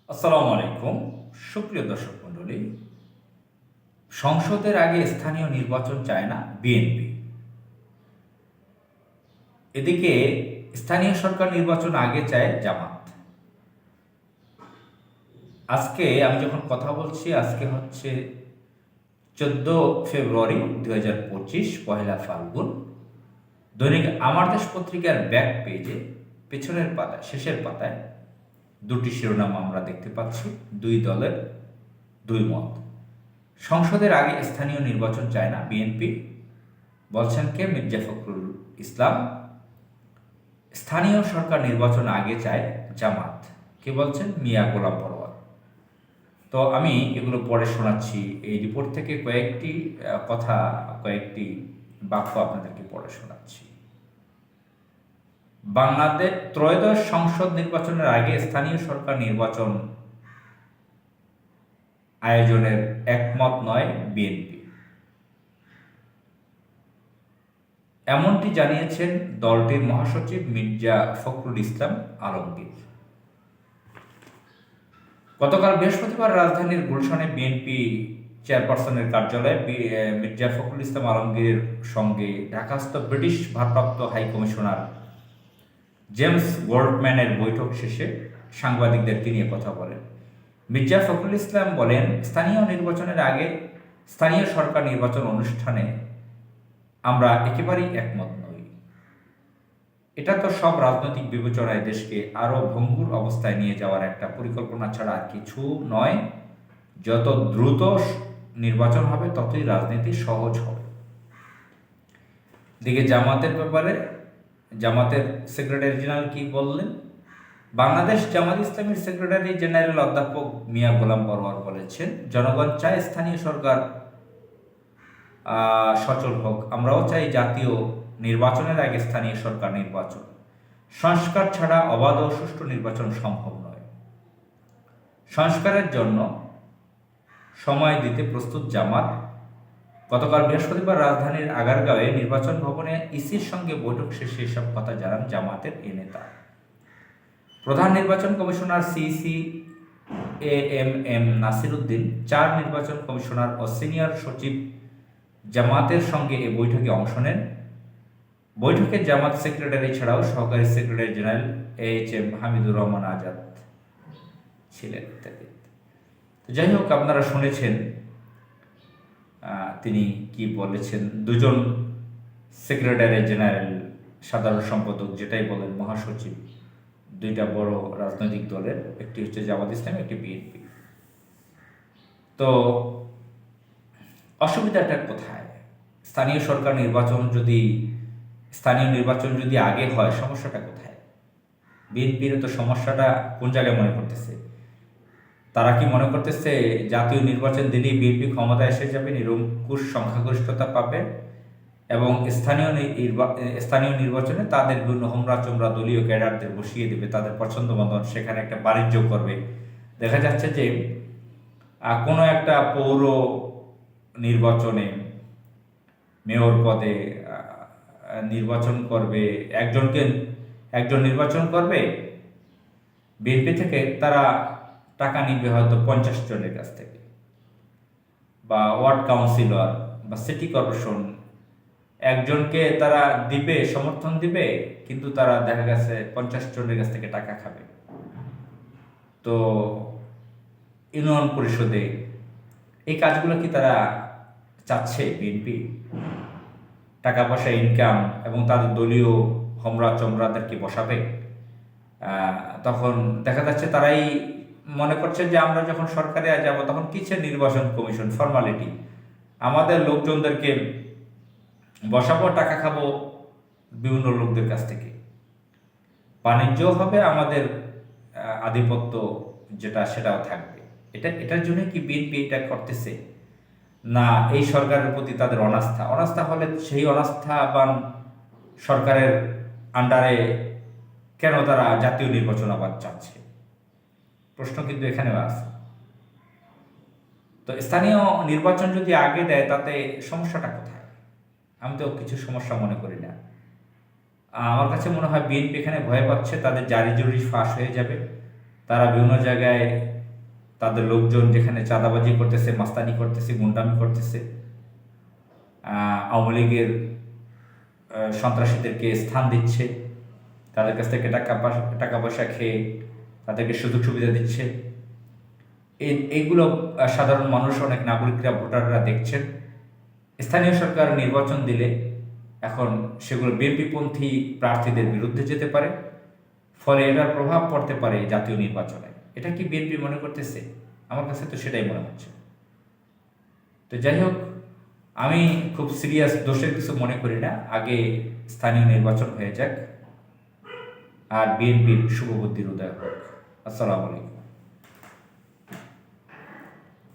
আসসালামু আলাইকুম। সুপ্রিয় দর্শক মণ্ডলী, সংসদের আগে স্থানীয় নির্বাচন চায় না বিএনপি। এদিকে স্থানীয় সরকার নির্বাচন আগে চায় জামাত। আজকে আমি যখন কথা বলছি, আজকে হচ্ছে 14 ফেব্রুয়ারি 2025, পহেলা ফাল্গুন। দৈনিক আমার দেশ পত্রিকার ব্যাক পেজে পেছনের পাতায়, শেষের পাতায় দুটি শিরোনাম আমরা দেখতে পাচ্ছি, দুই দলের দুই মত। সংসদের আগে স্থানীয় নির্বাচন চায় না বিএনপি, বলছেন কে? মির্জা ফখরুল ইসলাম। স্থানীয় সরকার নির্বাচন আগে চায় জামাত, কে বলছেন? মিয়া গোলাম পরোয়ার। তো আমি এগুলো পড়ে শোনাচ্ছি। এই রিপোর্ট থেকে কয়েকটি বাক্য আপনাদেরকে পড়ে শোনাচ্ছি। বাংলাদেশ ত্রয়োদশ সংসদ নির্বাচনের আগে স্থানীয় সরকার নির্বাচন আয়োজনের একমত নয় বিএনপি, এমনটি জানিয়েছেন দলটির মহাসচিব মির্জা ফখরুল ইসলাম আলমগীর। গতকাল বৃহস্পতিবার রাজধানীর গুলশানে বিএনপি চেয়ারপারসনের কার্যালয়ে মির্জা ফখরুল ইসলাম আলমগীরের সঙ্গে ঢাকাস্থ ব্রিটিশ ভারপ্রাপ্ত হাইকমিশনার জেমস গোল্ডম্যানের বৈঠক শেষে সাংবাদিকদের তিনি কথা বলেন। মির্জা ফখরুল ইসলাম বলেন, স্থানীয় নির্বাচনের আগে স্থানীয় সরকার নির্বাচন অনুষ্ঠানে আমরা একেবারেই একমত নই। এটা তো সব রাজনৈতিক বিবেচনায় দেশকে আরও ভঙ্গুর অবস্থায় নিয়ে যাওয়ার একটা পরিকল্পনা ছাড়া আর কিছু নয়। যত দ্রুত নির্বাচন হবে ততই রাজনীতি সহজ হবে। দিকে জামাতের ব্যাপারে জামাতের সেক্রেটারি জেনারেল কি বললেন? বাংলাদেশ জামাত ইসলামীর সেক্রেটারি জেনারেল অধ্যাপক মিয়া গোলাম পরোয়ার বলেছেন, জনগণ চায় স্থানীয় সরকার সচল হোক। আমরাও চাই জাতীয় নির্বাচনের আগে স্থানীয় সরকার নির্বাচন। সংস্কার ছাড়া অবাধ ও সুষ্ঠু নির্বাচন সম্ভব নয়। সংস্কারের জন্য সময় দিতে প্রস্তুত জামাত। গতকাল বৃহস্পতিবার রাজধানীর আগারগাঁওয়ে নির্বাচন ভবনে ইসির সঙ্গে বৈঠক শেষে এসব কথা জানান জামাতের এ নেতা। প্রধান নির্বাচন কমিশনার সিসি এম নাসির উদ্দিন, 4 নির্বাচন কমিশনার ও সিনিয়র সচিব জামাতের সঙ্গে এ বৈঠকে অংশ নেন। বৈঠকে জামাত সেক্রেটারি ছাড়াও সহকারী secretary general HM. Hamidur Rahman Azad ছিলেন ইত্যাদি। যাই হোক, আপনারা শুনেছেন তিনি কি বলেছেন। দুজন সেক্রেটারি জেনারেল, সাধারণ সম্পাদক, যেটাই বলেন মহাসচিব, দুইটা বড় রাজনৈতিক দলের, একটি হচ্ছে জামাত ইসলাম, একটি বিএনপি। তো অসুবিধাটা কোথায়? স্থানীয় নির্বাচন যদি আগে হয়, সমস্যাটা কোথায়? বিএনপির তো সমস্যাটা কোন জায়গায় মনে করতেছে? তারা কি মনে করতেছে জাতীয় নির্বাচন দিলেই বিএনপি ক্ষমতায় এসে যাবে, নিরঙ্কুশ সংখ্যাগরিষ্ঠতা পাবে এবং স্থানীয় নির্বাচনে তাদের বিভিন্ন হোমরা চোমরা দলীয় ক্যাডারদের বসিয়ে দেবে, তাদের পছন্দ মতন সেখানে একটা বাণিজ্য করবে? দেখা যাচ্ছে যে কোনো একটা পৌর নির্বাচনে মেয়র পদে নির্বাচন করবে, একজন নির্বাচন করবে বিএনপি থেকে, তারা টাকা নিবে হয়তো 50 জনের কাছ থেকে, বা ওয়ার্ড কাউন্সিলর বা সিটি কর্পোরেশন একজনকে তারা দিবে, সমর্থন দিবে, কিন্তু তারা দেখা গেছে 50 জনের কাছ থেকে টাকা খাবে। তো ইউনিয়ন পরিষদে এই কাজগুলো কি তারা চাচ্ছে বিএনপি? টাকা পয়সা ইনকাম এবং তাদের দলীয় হোমরা চমরাদেরকে বসাবে। তখন দেখা যাচ্ছে তারাই মনে করছে যে আমরা যখন সরকারে যাব তখন কিসের নির্বাচন কমিশন, ফর্মালিটি, আমাদের লোকজনদেরকে বসাবো, টাকা খাবো বিভিন্ন লোকদের কাছ থেকে, বাণিজ্য হবে, আমাদের আধিপত্য সেটাও থাকবে। এটার জন্য কি বিএনপি এটা করতেছে? না এই সরকারের প্রতি তাদের অনাস্থা হলে সেই অনাস্থাবান সরকারের আন্ডারে কেন তারা জাতীয় নির্বাচন আবার চাচ্ছে? প্রশ্ন কিন্তু এখানেও আছে। তো স্থানীয় নির্বাচন যদি আগে দেয় তাতে সমস্যাটা কোথায়? আমি তো কিছু সমস্যা মনে করি না। আমার কাছে মনে হয় বিএনপি এখানে ভয় পাচ্ছে তাদের জারি জুরি ফাঁস হয়ে যাবে, তারা বিভিন্ন জায়গায় তাদের লোকজন যেখানে চাঁদাবাজি করতেছে, মাস্তানি করতেছে, গুন্ডামি করতেছে, আওয়ামী লীগের সন্ত্রাসীদেরকে স্থান দিচ্ছে, তাদের কাছ থেকে টাকা পয়সা খেয়ে তাদেরকে সুযোগ সুবিধা দিচ্ছে। এইগুলো সাধারণ মানুষ, অনেক নাগরিকরা, ভোটাররা দেখছেন। স্থানীয় সরকার নির্বাচন দিলে এখন সেগুলো বিএনপিপন্থী প্রার্থীদের বিরুদ্ধে যেতে পারে, ফলে এটার প্রভাব পড়তে পারে জাতীয় নির্বাচনে। এটা কি বিএনপি মনে করতেছে? আমার কাছে তো সেটাই মনে হচ্ছে। তো যাই হোক, আমি খুব সিরিয়াস দোষের কিছু মনে করি না। আগে স্থানীয় নির্বাচন হয়ে যাক, আর বিএনপির শুভবুদ্ধির উদয় হোক। আসসালামু আলাইকুম।